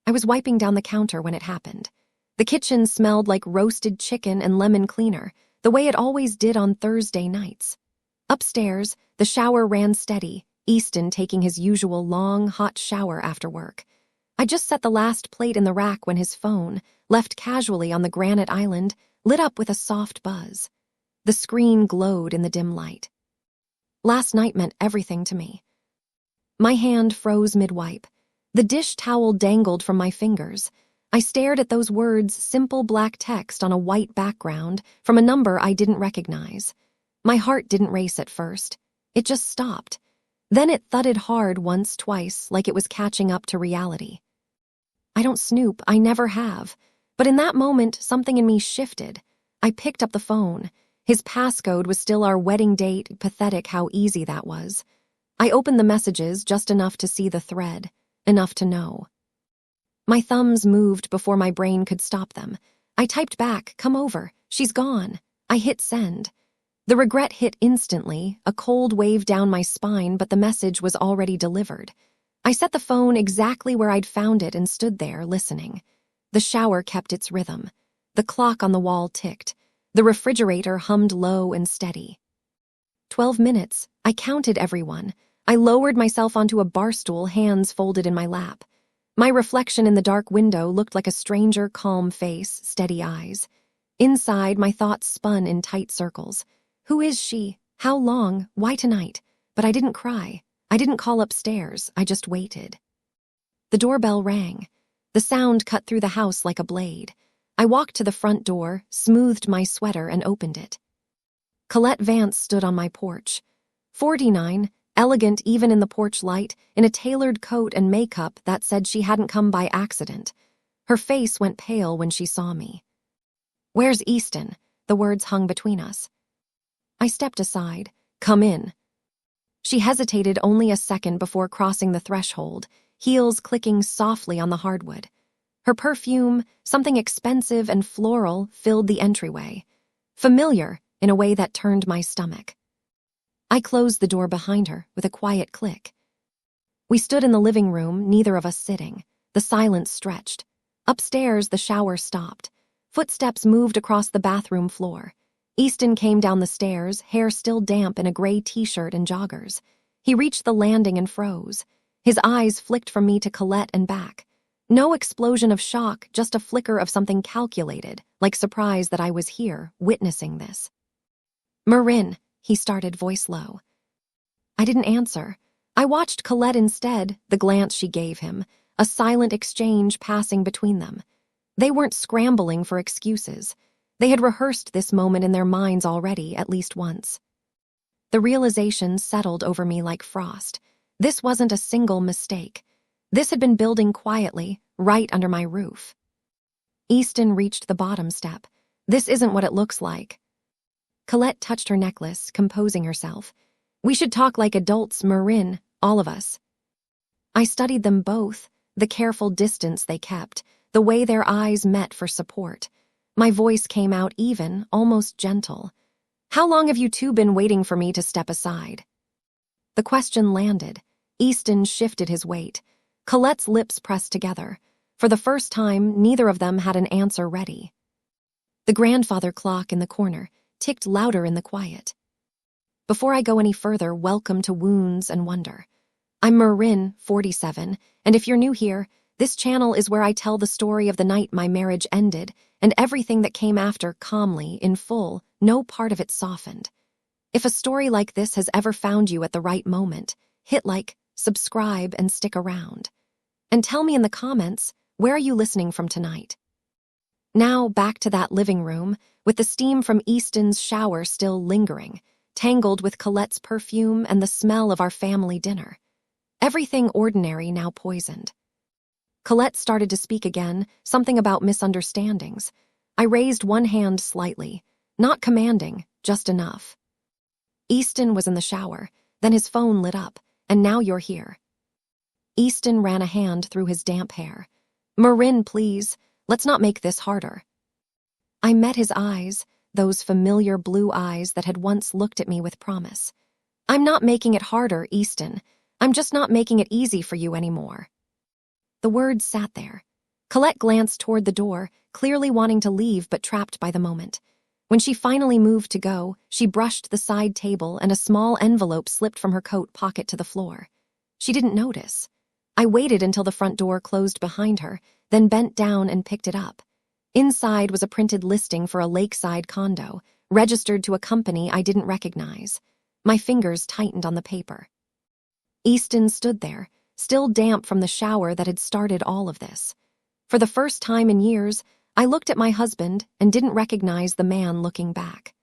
I was wiping down the counter when it happened. The kitchen smelled like roasted chicken and lemon cleaner, the way it always did on Thursday nights. Upstairs, the shower ran steady, Easton taking his usual long, hot shower after work. I just set the last plate in the rack when his phone, left casually on the granite island, lit up with a soft buzz. The screen glowed in the dim light. Last night meant everything to me. My hand froze mid-wipe. The dish towel dangled from my fingers. I stared at those words, simple black text on a white background, from a number I didn't recognize. My heart didn't race at first. It just stopped. Then it thudded hard once, twice, like it was catching up to reality. I don't snoop, I never have. But in that moment, something in me shifted. I picked up the phone. His passcode was still our wedding date, pathetic how easy that was. I opened the messages just enough to see the thread, enough to know. My thumbs moved before my brain could stop them. I typed back, "Come over, she's gone." I hit send. The regret hit instantly, a cold wave down my spine, but the message was already delivered. I set the phone exactly where I'd found it and stood there, listening. The shower kept its rhythm. The clock on the wall ticked. The refrigerator hummed low and steady. 12 minutes. I counted everyone. I lowered myself onto a bar stool, hands folded in my lap. My reflection in the dark window looked like a stranger, calm face, steady eyes. Inside, my thoughts spun in tight circles. Who is she? How long? Why tonight? But I didn't cry. I didn't call upstairs. I just waited. The doorbell rang. The sound cut through the house like a blade. I walked to the front door, smoothed my sweater, and opened it. Colette Vance stood on my porch. 49, elegant even in the porch light, in a tailored coat and makeup that said she hadn't come by accident. Her face went pale when she saw me. "Where's Easton?" The words hung between us. I stepped aside. "Come in." She hesitated only a second before crossing the threshold, heels clicking softly on the hardwood. Her perfume, something expensive and floral, filled the entryway. Familiar, in a way that turned my stomach. I closed the door behind her with a quiet click. We stood in the living room, neither of us sitting. The silence stretched. Upstairs, the shower stopped. Footsteps moved across the bathroom floor. Easton came down the stairs, hair still damp in a gray t-shirt and joggers. He reached the landing and froze. His eyes flicked from me to Colette and back. No explosion of shock, just a flicker of something calculated, like surprise that I was here, witnessing this. "Marin," he started, voice low. I didn't answer. I watched Colette instead, the glance she gave him, a silent exchange passing between them. They weren't scrambling for excuses. They had rehearsed this moment in their minds already, at least once. The realization settled over me like frost. This wasn't a single mistake. This had been building quietly, right under my roof. Easton reached the bottom step. "This isn't what it looks like." Colette touched her necklace, composing herself. "We should talk like adults, Marin, all of us." I studied them both, the careful distance they kept, the way their eyes met for support. My voice came out even, almost gentle. "How long have you two been waiting for me to step aside?" The question landed. Easton shifted his weight. Colette's lips pressed together. For the first time, neither of them had an answer ready. The grandfather clock in the corner ticked louder in the quiet. Before I go any further, welcome to Wounds and Wonder. I'm Marin, 47, and if you're new here, this channel is where I tell the story of the night my marriage ended and everything that came after calmly, in full, no part of it softened. If a story like this has ever found you at the right moment, hit like, subscribe, and stick around. And tell me in the comments, where are you listening from tonight? Now back to that living room, with the steam from Easton's shower still lingering, tangled with Colette's perfume and the smell of our family dinner. Everything ordinary now poisoned. Colette started to speak again, something about misunderstandings. I raised one hand slightly, not commanding, just enough. Easton was in the shower, then his phone lit up, and now you're here. Easton ran a hand through his damp hair. "Marin, please, let's not make this harder." I met his eyes, those familiar blue eyes that had once looked at me with promise. "I'm not making it harder, Easton. I'm just not making it easy for you anymore." The words sat there, Colette glanced toward the door, clearly wanting to leave but trapped by the moment. When she finally moved to go, she brushed the side table and a small envelope slipped from her coat pocket to the floor. She didn't notice. I waited until the front door closed behind her, then bent down and picked it up. Inside was a printed listing for a lakeside condo, registered to a company I didn't recognize. My fingers tightened on the paper. Easton stood there, still damp from the shower that had started all of this. For the first time in years, I looked at my husband and didn't recognize the man looking back.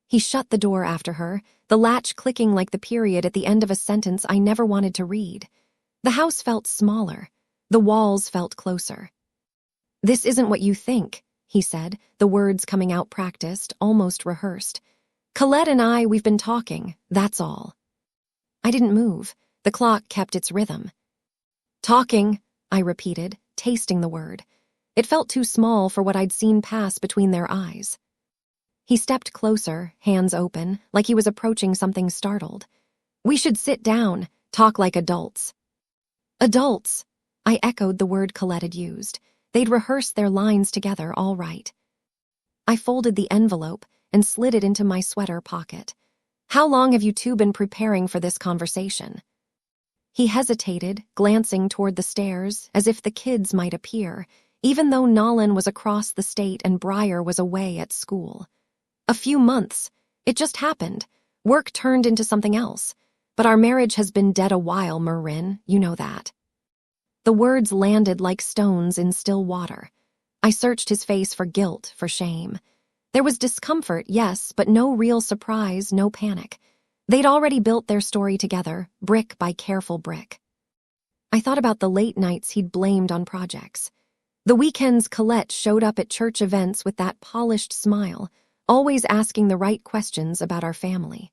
He shut the door after her, the latch clicking like the period at the end of a sentence I never wanted to read. The house felt smaller. The walls felt closer. "This isn't what you think," he said, the words coming out practiced, almost rehearsed. "Colette and we've been talking, that's all." I didn't move. The clock kept its rhythm. "Talking," I repeated, tasting the word. It felt too small for what I'd seen pass between their eyes. He stepped closer, hands open, like he was approaching something startled. "We should sit down, talk like adults." "Adults," I echoed the word Colette had used. They'd rehearsed their lines together all right. I folded the envelope and slid it into my sweater pocket. "How long have you two been preparing for this conversation?" He hesitated, glancing toward the stairs, as if the kids might appear, even though Nolan was across the state and Briar was away at school. "A few months. It just happened. Work turned into something else. But our marriage has been dead a while, Marin, you know that." The words landed like stones in still water. I searched his face for guilt, for shame. There was discomfort, yes, but no real surprise, no panic. They'd already built their story together, brick by careful brick. I thought about the late nights he'd blamed on projects. The weekends Colette showed up at church events with that polished smile, always asking the right questions about our family.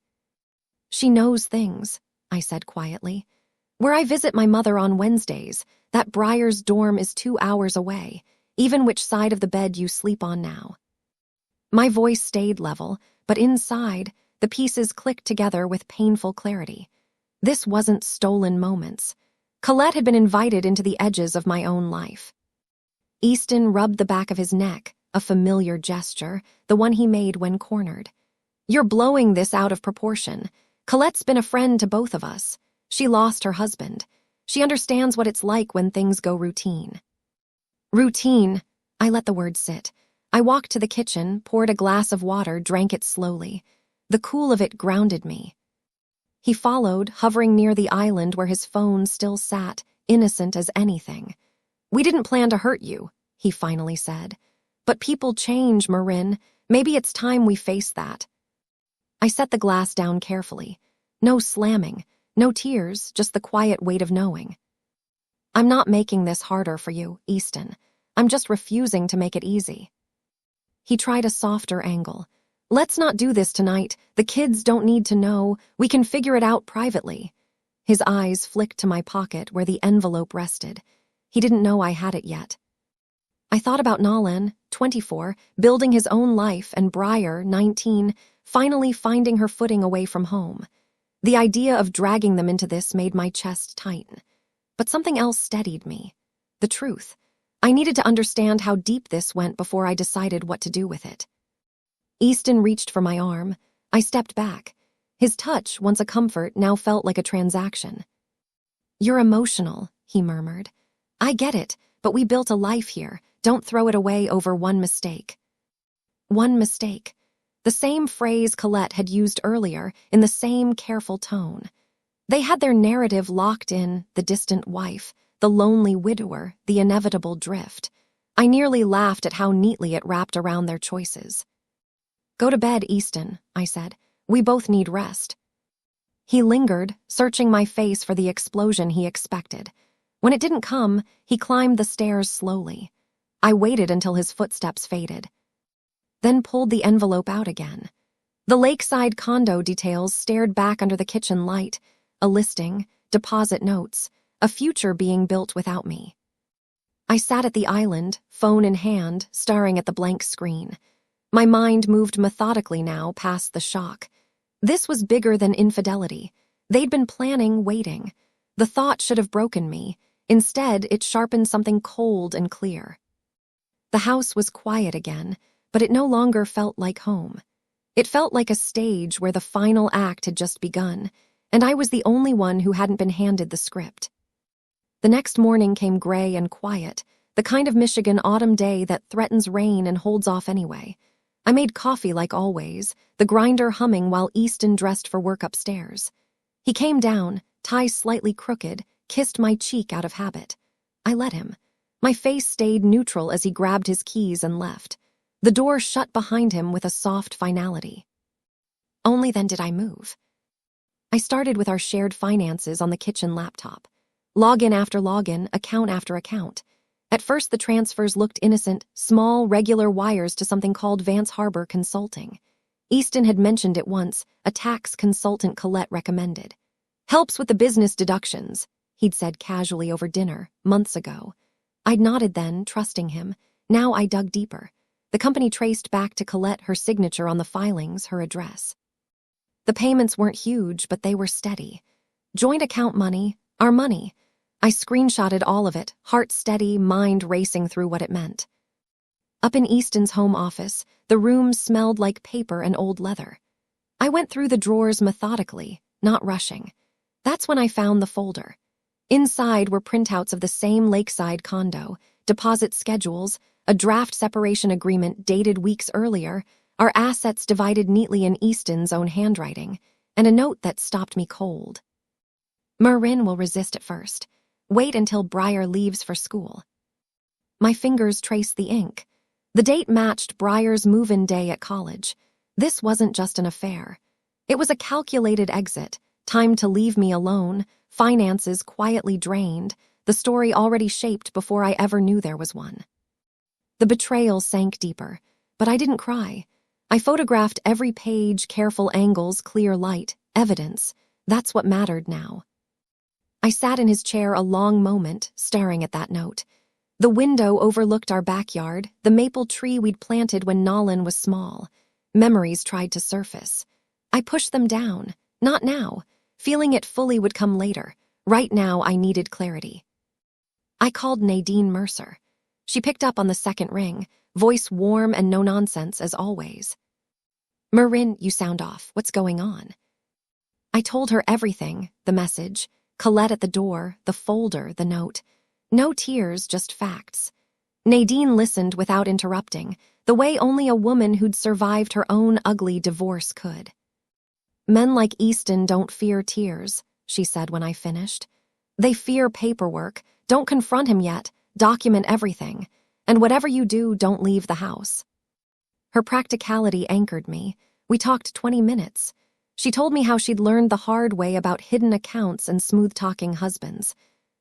"She knows things," I said quietly. "Where I visit my mother on Wednesdays, that Briar's dorm is 2 hours away, even which side of the bed you sleep on now." My voice stayed level, but inside, the pieces clicked together with painful clarity. This wasn't stolen moments. Colette had been invited into the edges of my own life. Easton rubbed the back of his neck, a familiar gesture, the one he made when cornered. "You're blowing this out of proportion. Colette's been a friend to both of us. She lost her husband. She understands what it's like when things go routine." "Routine," I let the word sit. I walked to the kitchen, poured a glass of water, drank it slowly. The cool of it grounded me. He followed, hovering near the island where his phone still sat, innocent as anything. "We didn't plan to hurt you," he finally said. "But people change, Marin. Maybe it's time we face that." I set the glass down carefully. No slamming, no tears, just the quiet weight of knowing. "I'm not making this harder for you, Easton. I'm just refusing to make it easy." He tried a softer angle. "Let's not do this tonight. The kids don't need to know. We can figure it out privately." His eyes flicked to my pocket where the envelope rested. He didn't know I had it yet. I thought about Nolan, 24, building his own life, and Briar, 19, finally finding her footing away from home. The idea of dragging them into this made my chest tighten. But something else steadied me. The truth. I needed to understand how deep this went before I decided what to do with it. Easton reached for my arm. I stepped back. His touch, once a comfort, now felt like a transaction. "You're emotional," he murmured. "I get it, but we built a life here. Don't throw it away over one mistake." One mistake. The same phrase Colette had used earlier, in the same careful tone. They had their narrative locked in, the distant wife, the lonely widower, the inevitable drift. I nearly laughed at how neatly it wrapped around their choices. "Go to bed, Easton," I said. "We both need rest." He lingered, searching my face for the explosion he expected. When it didn't come, he climbed the stairs slowly. I waited until his footsteps faded, then pulled the envelope out again. The lakeside condo details stared back under the kitchen light, a listing, deposit notes, a future being built without me. I sat at the island, phone in hand, staring at the blank screen. My mind moved methodically now past the shock. This was bigger than infidelity. They'd been planning, waiting. The thought should have broken me. Instead, it sharpened something cold and clear. The house was quiet again, but it no longer felt like home. It felt like a stage where the final act had just begun, and I was the only one who hadn't been handed the script. The next morning came gray and quiet, the kind of Michigan autumn day that threatens rain and holds off anyway. I made coffee like always, the grinder humming while Easton dressed for work upstairs. He came down, tie slightly crooked, kissed my cheek out of habit. I let him. My face stayed neutral as he grabbed his keys and left. The door shut behind him with a soft finality. Only then did I move. I started with our shared finances on the kitchen laptop. Login after login, account after account. At first the transfers looked innocent, small, regular wires to something called Vance Harbor Consulting. Easton had mentioned it once, a tax consultant Colette recommended. Helps with the business deductions, he'd said casually over dinner, months ago. I'd nodded then, trusting him. Now I dug deeper. The company traced back to Colette her signature on the filings, her address. The payments weren't huge, but they were steady. Joint account money, our money. I screenshotted all of it, heart steady, mind racing through what it meant. Up in Easton's home office, the room smelled like paper and old leather. I went through the drawers methodically, not rushing. That's when I found the folder. Inside were printouts of the same lakeside condo, deposit schedules, a draft separation agreement dated weeks earlier, our assets divided neatly in Easton's own handwriting, and a note that stopped me cold. Marin will resist at first. Wait until Briar leaves for school. My fingers traced the ink. The date matched Briar's move-in day at college. This wasn't just an affair. It was a calculated exit, time to leave me alone, finances quietly drained, the story already shaped before I ever knew there was one. The betrayal sank deeper, but I didn't cry. I photographed every page, careful angles, clear light, evidence. That's what mattered now. I sat in his chair a long moment, staring at that note. The window overlooked our backyard, the maple tree we'd planted when Nolan was small. Memories tried to surface. I pushed them down. Not now. Feeling it fully would come later. Right now, I needed clarity. I called Nadine Mercer. She picked up on the second ring, voice warm and no nonsense as always. Marin, you sound off. What's going on? I told her everything, the message, Colette at the door, the folder, the note. No tears, just facts. Nadine listened without interrupting, the way only a woman who'd survived her own ugly divorce could. Men like Easton don't fear tears, she said when I finished. They fear paperwork. Don't confront him yet. Document everything. And whatever you do, don't leave the house. Her practicality anchored me. We talked 20 minutes. She told me how she'd learned the hard way about hidden accounts and smooth-talking husbands.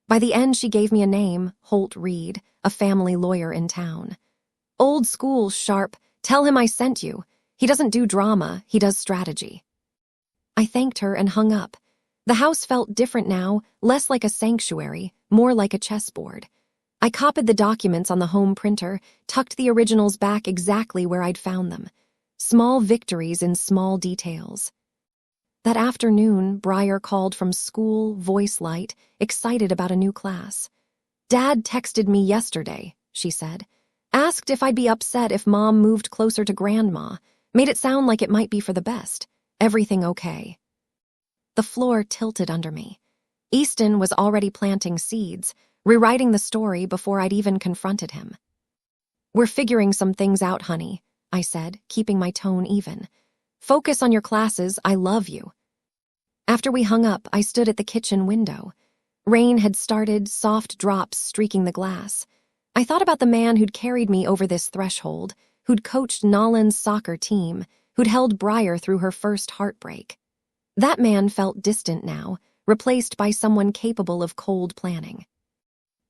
By the end, she gave me a name, Holt Reed, a family lawyer in town. Old school, sharp. Tell him I sent you. He doesn't do drama, he does strategy. I thanked her and hung up. The house felt different now, less like a sanctuary, more like a chessboard. I copied the documents on the home printer, tucked the originals back exactly where I'd found them. Small victories in small details. That afternoon, Briar called from school, voice light, excited about a new class. Dad texted me yesterday, she said. Asked if I'd be upset if Mom moved closer to Grandma. Made it sound like it might be for the best. Everything okay. The floor tilted under me. Easton was already planting seeds, rewriting the story before I'd even confronted him. We're figuring some things out, honey, I said, keeping my tone even. Focus on your classes, I love you. After we hung up, I stood at the kitchen window. Rain had started, soft drops streaking the glass. I thought about the man who'd carried me over this threshold, who'd coached Nolan's soccer team, who'd held Briar through her first heartbreak. That man felt distant now, replaced by someone capable of cold planning.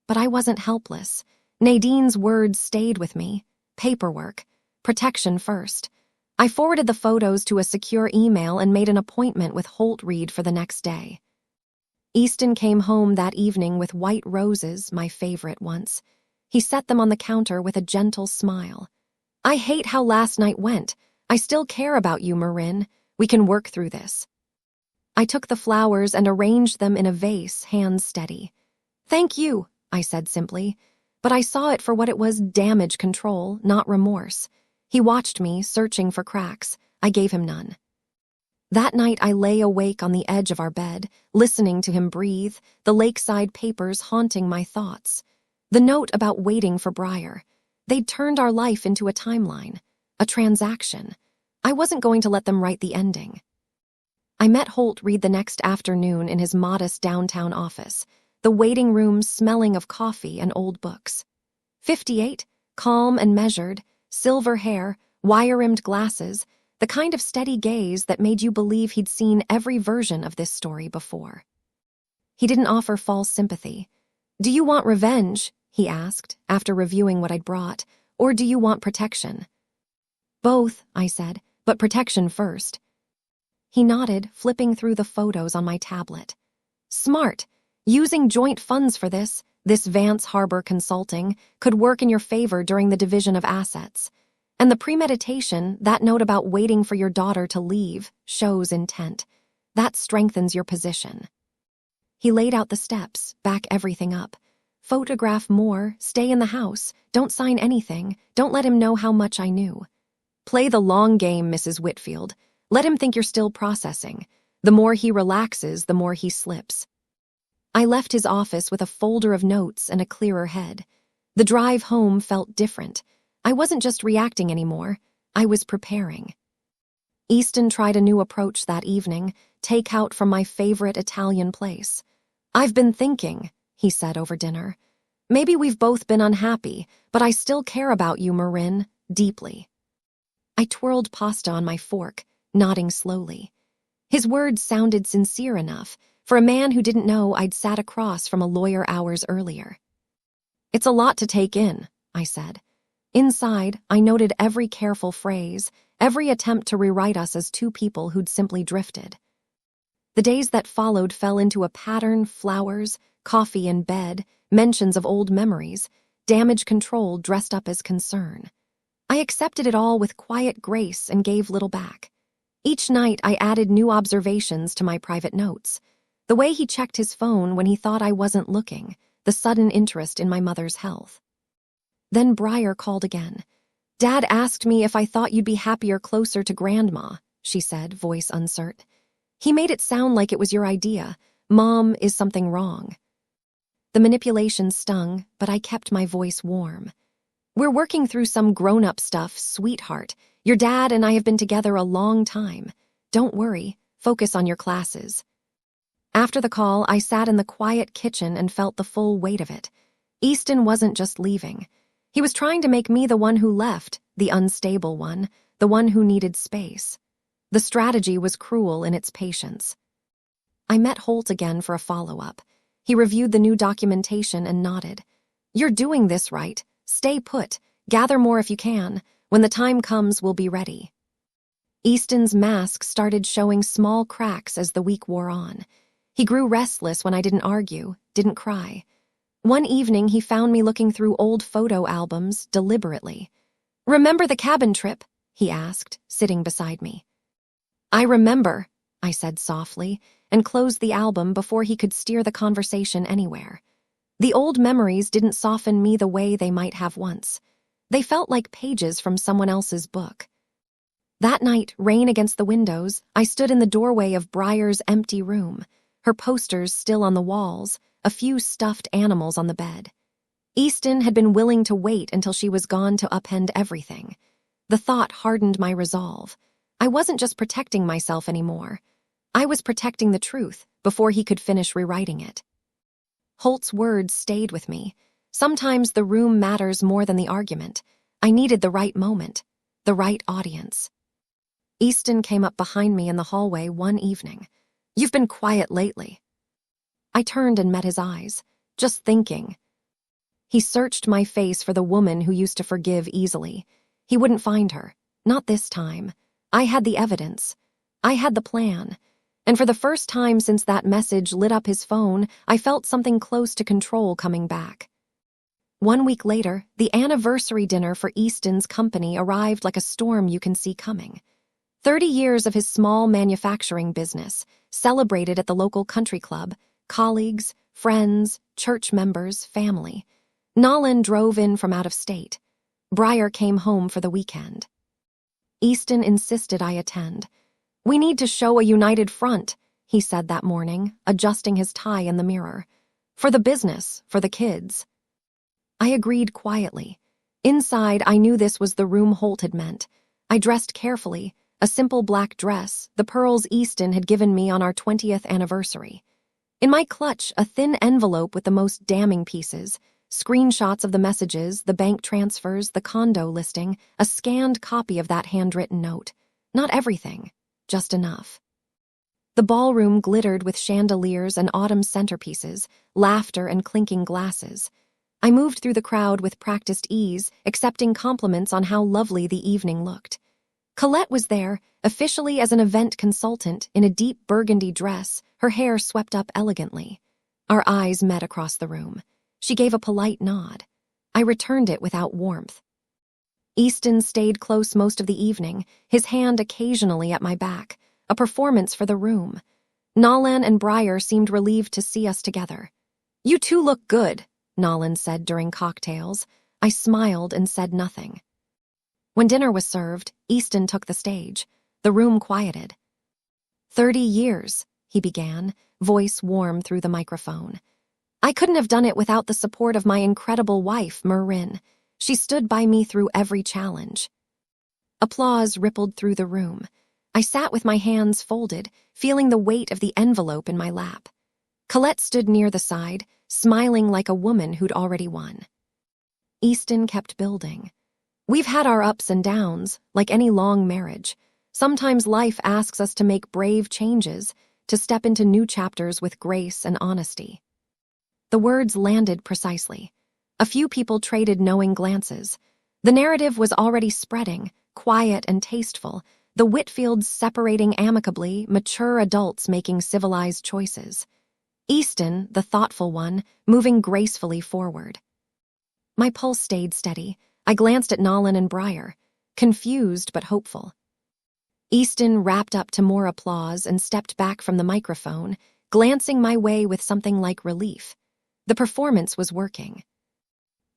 But I wasn't helpless. Nadine's words stayed with me. Paperwork. Protection first. I forwarded the photos to a secure email and made an appointment with Holt Reed for the next day. Easton came home that evening with white roses, my favorite once. He set them on the counter with a gentle smile. I hate how last night went. I still care about you, Marin. We can work through this. I took the flowers and arranged them in a vase, hands steady. "Thank you," I said simply, but I saw it for what it was: damage control, not remorse. He watched me, searching for cracks. I gave him none. That night I lay awake on the edge of our bed, listening to him breathe, the lakeside papers haunting my thoughts. The note about waiting for Briar. They'd turned our life into a timeline, a transaction. I wasn't going to let them write the ending. I met Holt Reed the next afternoon in his modest downtown office, the waiting room smelling of coffee and old books. 58, calm and measured, silver hair, wire-rimmed glasses, the kind of steady gaze that made you believe he'd seen every version of this story before. He didn't offer false sympathy. "Do you want revenge?" he asked, after reviewing what I'd brought, "or do you want protection?" "Both," I said, "but protection first." He nodded, flipping through the photos on my tablet. "Smart. Using joint funds for this Vance Harbor Consulting, could work in your favor during the division of assets. And the premeditation, that note about waiting for your daughter to leave, shows intent. That strengthens your position." He laid out the steps, back everything up. "Photograph more, stay in the house, don't sign anything, don't let him know how much I knew. Play the long game, Mrs. Whitfield. Let him think you're still processing. The more he relaxes, the more he slips." I left his office with a folder of notes and a clearer head. The drive home felt different. I wasn't just reacting anymore, I was preparing. Easton tried a new approach that evening, takeout from my favorite Italian place. "I've been thinking," he said over dinner. "Maybe we've both been unhappy, but I still care about you, Marin, deeply." I twirled pasta on my fork, nodding slowly. His words sounded sincere enough for a man who didn't know I'd sat across from a lawyer hours earlier. "It's a lot to take in," I said. Inside, I noted every careful phrase, every attempt to rewrite us as two people who'd simply drifted. The days that followed fell into a pattern: flowers, coffee in bed, mentions of old memories, damage control dressed up as concern. I accepted it all with quiet grace and gave little back. Each night I added new observations to my private notes. The way he checked his phone when he thought I wasn't looking, the sudden interest in my mother's health. Then Briar called again. "Dad asked me if I thought you'd be happier closer to Grandma," she said, voice uncertain. "He made it sound like it was your idea. Mom, is something wrong?" The manipulation stung, but I kept my voice warm. "We're working through some grown-up stuff, sweetheart. Your dad and I have been together a long time. Don't worry, focus on your classes." After the call, I sat in the quiet kitchen and felt the full weight of it. Easton wasn't just leaving. He was trying to make me the one who left, the unstable one, the one who needed space. The strategy was cruel in its patience. I met Holt again for a follow-up. He reviewed the new documentation and nodded. "You're doing this right. Stay put. Gather more if you can. When the time comes, we'll be ready." Easton's mask started showing small cracks as the week wore on. He grew restless when I didn't argue, didn't cry. One evening, he found me looking through old photo albums deliberately. "Remember the cabin trip?" he asked, sitting beside me. "I remember," I said softly, and closed the album before he could steer the conversation anywhere. The old memories didn't soften me the way they might have once. They felt like pages from someone else's book. That night, rain against the windows, I stood in the doorway of Briar's empty room, her posters still on the walls, a few stuffed animals on the bed. Easton had been willing to wait until she was gone to upend everything. The thought hardened my resolve. I wasn't just protecting myself anymore. I was protecting the truth before he could finish rewriting it. Holt's words stayed with me. Sometimes the room matters more than the argument. I needed the right moment, the right audience. Easton came up behind me in the hallway one evening. "You've been quiet lately." I turned and met his eyes, just thinking. He searched my face for the woman who used to forgive easily. He wouldn't find her, not this time. I had the evidence. I had the plan. And for the first time since that message lit up his phone, I felt something close to control coming back. 1 week later, the anniversary dinner for Easton's company arrived like a storm you can see coming. 30 years of his small manufacturing business, celebrated at the local country club, colleagues, friends, church members, family. Nolan drove in from out of state. Briar came home for the weekend. Easton insisted I attend. "We need to show a united front," he said that morning, adjusting his tie in the mirror. "For the business, for the kids." I agreed quietly. Inside, I knew this was the room Holt had meant. I dressed carefully, a simple black dress, the pearls Easton had given me on our 20th anniversary. In my clutch, a thin envelope with the most damning pieces, screenshots of the messages, the bank transfers, the condo listing, a scanned copy of that handwritten note. Not everything, just enough. The ballroom glittered with chandeliers and autumn centerpieces, laughter and clinking glasses. I moved through the crowd with practiced ease, accepting compliments on how lovely the evening looked. Colette was there, officially as an event consultant, in a deep burgundy dress, her hair swept up elegantly. Our eyes met across the room. She gave a polite nod. I returned it without warmth. Easton stayed close most of the evening, his hand occasionally at my back, a performance for the room. Nolan and Briar seemed relieved to see us together. "You two look good," Nolan said during cocktails. I smiled and said nothing. When dinner was served, Easton took the stage. The room quieted. 30 years, he began, voice warm through the microphone. "I couldn't have done it without the support of my incredible wife, Marin. She stood by me through every challenge." Applause rippled through the room. I sat with my hands folded, feeling the weight of the envelope in my lap. Colette stood near the side, smiling like a woman who'd already won. Easton kept building. "We've had our ups and downs, like any long marriage. Sometimes life asks us to make brave changes, to step into new chapters with grace and honesty." The words landed precisely. A few people traded knowing glances. The narrative was already spreading, quiet and tasteful, the Whitfields separating amicably, mature adults making civilized choices. Easton, the thoughtful one, moving gracefully forward. My pulse stayed steady. I glanced at Nolan and Briar, confused but hopeful. Easton wrapped up to more applause and stepped back from the microphone, glancing my way with something like relief. The performance was working.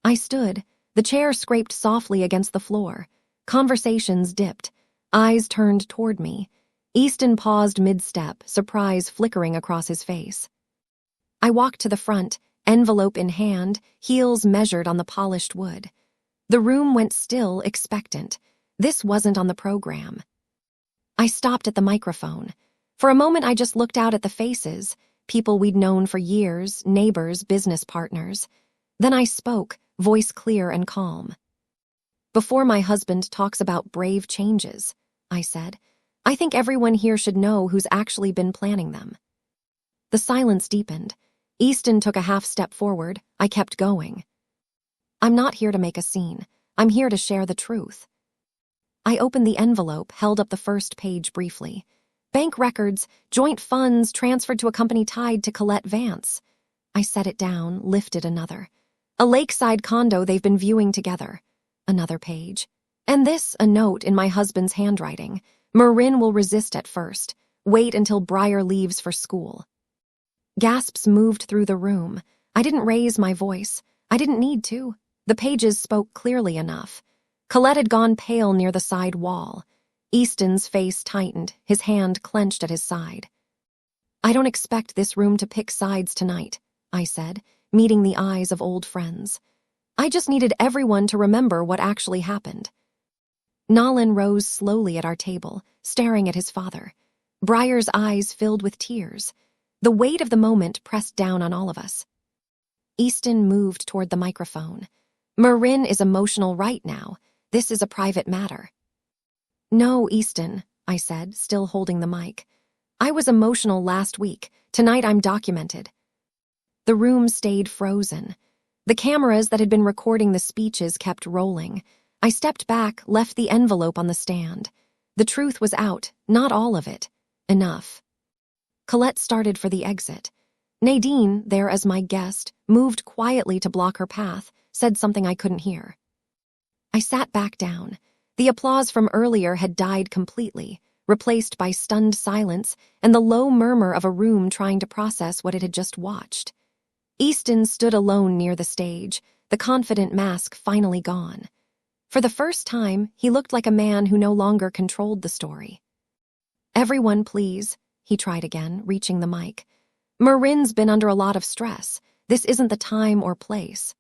I stood. The chair scraped softly against the floor. Conversations dipped. Eyes turned toward me. Easton paused mid-step, surprise flickering across his face. I walked to the front, envelope in hand, heels measured on the polished wood. The room went still, expectant. This wasn't on the program. I stopped at the microphone. For a moment I just looked out at the faces, people we'd known for years, neighbors, business partners. Then I spoke, voice clear and calm. "Before my husband talks about brave changes," I said, "I think everyone here should know who's actually been planning them." The silence deepened. Easton took a half step forward. I kept going. "I'm not here to make a scene. I'm here to share the truth." I opened the envelope, held up the first page briefly. Bank records, joint funds transferred to a company tied to Colette Vance. I set it down, lifted another. A lakeside condo they've been viewing together. Another page. And this, a note in my husband's handwriting. "Marin will resist at first. Wait until Briar leaves for school." Gasps moved through the room. I didn't raise my voice. I didn't need to. The pages spoke clearly enough. Colette had gone pale near the side wall. Easton's face tightened, his hand clenched at his side. "I don't expect this room to pick sides tonight," I said, meeting the eyes of old friends. "I just needed everyone to remember what actually happened." Nolan rose slowly at our table, staring at his father. Briar's eyes filled with tears. The weight of the moment pressed down on all of us. Easton moved toward the microphone. "Marin is emotional right now. This is a private matter." "No, Easton," I said, still holding the mic. "I was emotional last week. Tonight I'm documented." The room stayed frozen. The cameras that had been recording the speeches kept rolling. I stepped back, left the envelope on the stand. The truth was out, not all of it. Enough. Colette started for the exit. Nadine, there as my guest, moved quietly to block her path, said something I couldn't hear. I sat back down. The applause from earlier had died completely, replaced by stunned silence and the low murmur of a room trying to process what it had just watched. Easton stood alone near the stage, the confident mask finally gone. For the first time, he looked like a man who no longer controlled the story. "Everyone, please," he tried again, reaching the mic. "Marin's been under a lot of stress. This isn't the time or place."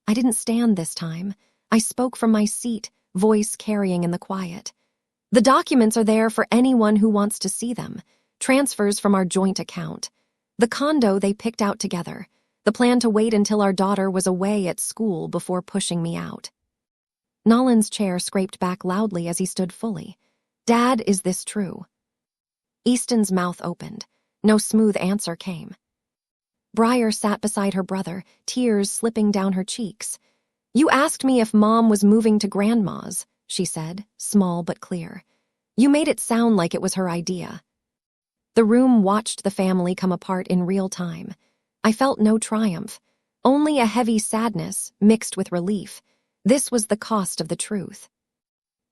I didn't stand this time. I spoke from my seat, voice carrying in the quiet. "The documents are there for anyone who wants to see them. Transfers from our joint account. The condo they picked out together. The plan to wait until our daughter was away at school before pushing me out." Nolan's chair scraped back loudly as he stood fully. "Dad, is this true?" Easton's mouth opened. No smooth answer came. Briar sat beside her brother, tears slipping down her cheeks. "You asked me if Mom was moving to Grandma's," she said, small but clear. "You made it sound like it was her idea." The room watched the family come apart in real time. I felt no triumph, only a heavy sadness mixed with relief. This was the cost of the truth.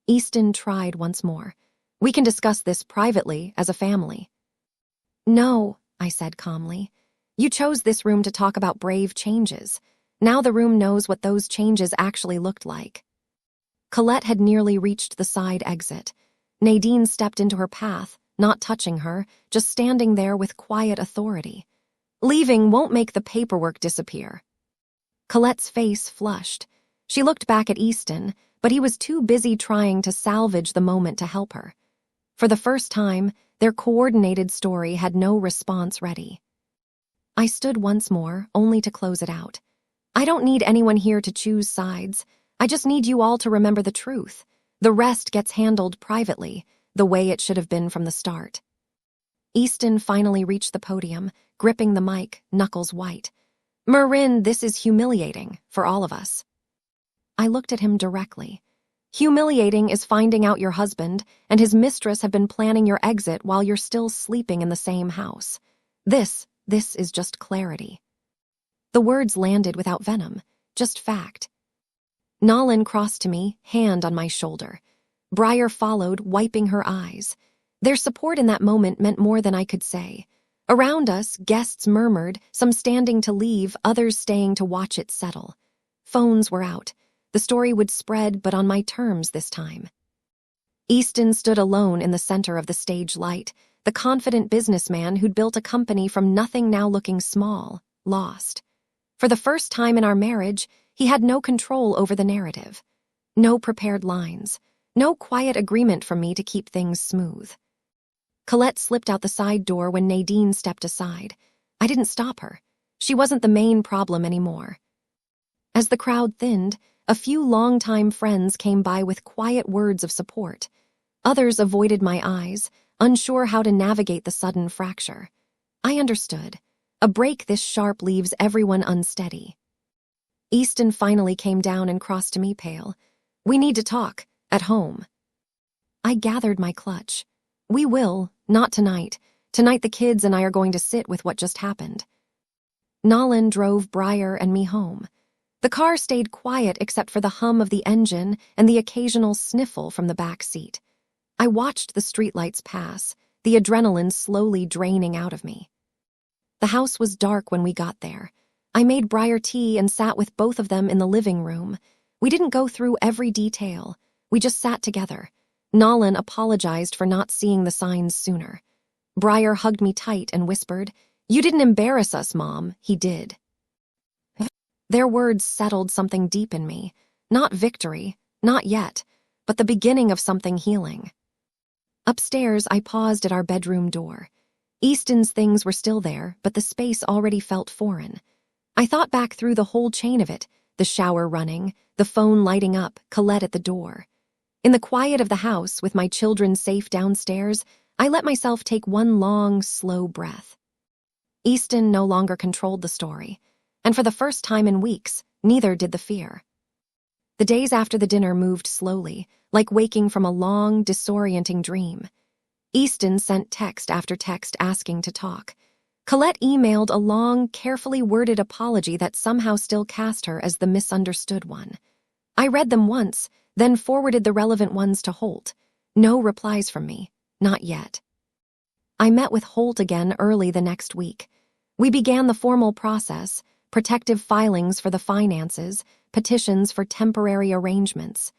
Easton tried once more. "We can discuss this privately as a family." "No," I said calmly. "You chose this room to talk about brave changes. Now the room knows what those changes actually looked like." Colette had nearly reached the side exit. Nadine stepped into her path, not touching her, just standing there with quiet authority. "Leaving won't make the paperwork disappear." Colette's face flushed. She looked back at Easton, but he was too busy trying to salvage the moment to help her. For the first time, their coordinated story had no response ready. I stood once more, only to close it out. "I don't need anyone here to choose sides. I just need you all to remember the truth. The rest gets handled privately, the way it should have been from the start." Easton finally reached the podium, gripping the mic, knuckles white. "Marin, this is humiliating for all of us." I looked at him directly. "Humiliating is finding out your husband and his mistress have been planning your exit while you're still sleeping in the same house. This is just clarity." The words landed without venom, just fact. Nolan crossed to me, hand on my shoulder. Briar followed, wiping her eyes. Their support in that moment meant more than I could say. Around us, guests murmured, some standing to leave, others staying to watch it settle. Phones were out. The story would spread, but on my terms this time. Easton stood alone in the center of the stage light, the confident businessman who'd built a company from nothing now looking small, lost. For the first time in our marriage, he had no control over the narrative. No prepared lines. No quiet agreement from me to keep things smooth. Colette slipped out the side door when Nadine stepped aside. I didn't stop her. She wasn't the main problem anymore. As the crowd thinned, a few longtime friends came by with quiet words of support. Others avoided my eyes, unsure how to navigate the sudden fracture. I understood. A break this sharp leaves everyone unsteady. Easton finally came down and crossed to me pale. "We need to talk, at home." I gathered my clutch. "We will, not tonight. Tonight the kids and I are going to sit with what just happened." Nolan drove Briar and me home. The car stayed quiet except for the hum of the engine and the occasional sniffle from the back seat. I watched the streetlights pass, the adrenaline slowly draining out of me. The house was dark when we got there. I made Briar tea and sat with both of them in the living room. We didn't go through every detail. We just sat together. Nolan apologized for not seeing the signs sooner. Briar hugged me tight and whispered, "You didn't embarrass us, Mom." He did. Their words settled something deep in me. Not victory, not yet, but the beginning of something healing. Upstairs, I paused at our bedroom door. Easton's things were still there, but the space already felt foreign. I thought back through the whole chain of it, the shower running, the phone lighting up, Colette at the door. In the quiet of the house, with my children safe downstairs, I let myself take one long, slow breath. Easton no longer controlled the story, and for the first time in weeks, neither did the fear. The days after the dinner moved slowly, like waking from a long, disorienting dream. Easton sent text after text asking to talk. Colette emailed a long, carefully worded apology that somehow still cast her as the misunderstood one. I read them once, then forwarded the relevant ones to Holt. No replies from me, not yet. I met with Holt again early the next week. We began the formal process, protective filings for the finances, petitions for temporary arrangements.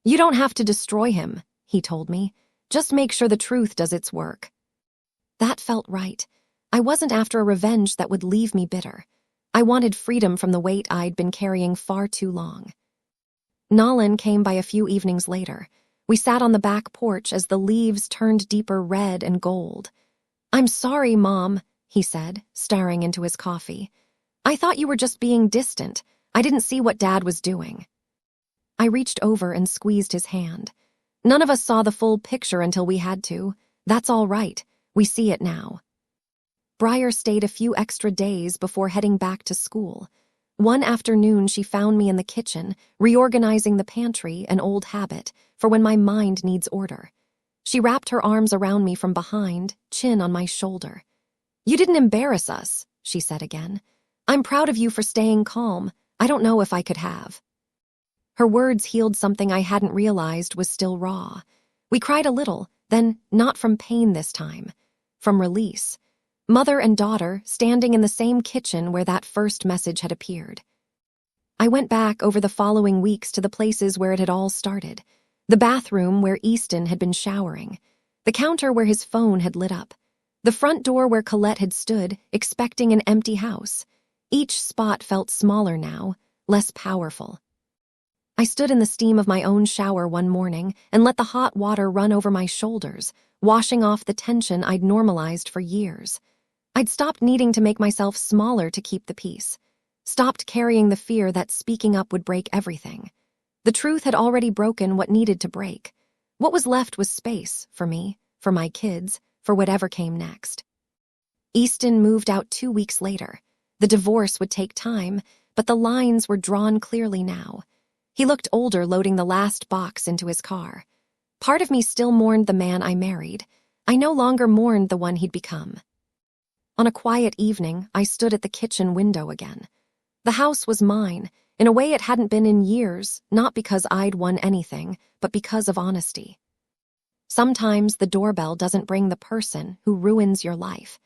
"You don't have to destroy him," he told me. "Just make sure the truth does its work." That felt right. I wasn't after a revenge that would leave me bitter. I wanted freedom from the weight I'd been carrying far too long. Nolan came by a few evenings later. We sat on the back porch as the leaves turned deeper red and gold. "I'm sorry, Mom," he said, staring into his coffee. "I thought you were just being distant. I didn't see what Dad was doing." I reached over and squeezed his hand. "None of us saw the full picture until we had to. That's all right. We see it now." Briar stayed a few extra days before heading back to school. One afternoon, she found me in the kitchen, reorganizing the pantry, an old habit, for when my mind needs order. She wrapped her arms around me from behind, chin on my shoulder. "You didn't embarrass us," she said again. "I'm proud of you for staying calm. I don't know if I could have." Her words healed something I hadn't realized was still raw. We cried a little, then not from pain this time, from release. Mother and daughter standing in the same kitchen where that first message had appeared. I went back over the following weeks to the places where it had all started. The bathroom where Easton had been showering. The counter where his phone had lit up. The front door where Colette had stood, expecting an empty house. Each spot felt smaller now, less powerful. I stood in the steam of my own shower one morning and let the hot water run over my shoulders, washing off the tension I'd normalized for years. I'd stopped needing to make myself smaller to keep the peace. Stopped carrying the fear that speaking up would break everything. The truth had already broken what needed to break. What was left was space, for me, for my kids, for whatever came next. Easton moved out 2 weeks later. The divorce would take time, but the lines were drawn clearly now. He looked older loading the last box into his car. Part of me still mourned the man I married. I no longer mourned the one he'd become. On a quiet evening, I stood at the kitchen window again. The house was mine, in a way it hadn't been in years, not because I'd won anything, but because of honesty. Sometimes the doorbell doesn't bring the person who ruins your life.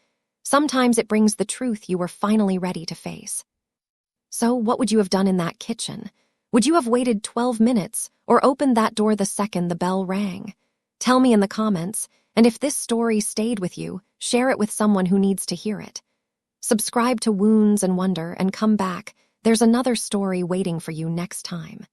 Sometimes it brings the truth you were finally ready to face. So what would you have done in that kitchen? Would you have waited 12 minutes or opened that door the second the bell rang? Tell me in the comments, and if this story stayed with you, share it with someone who needs to hear it. Subscribe to Wounds and Wonder and come back. There's another story waiting for you next time.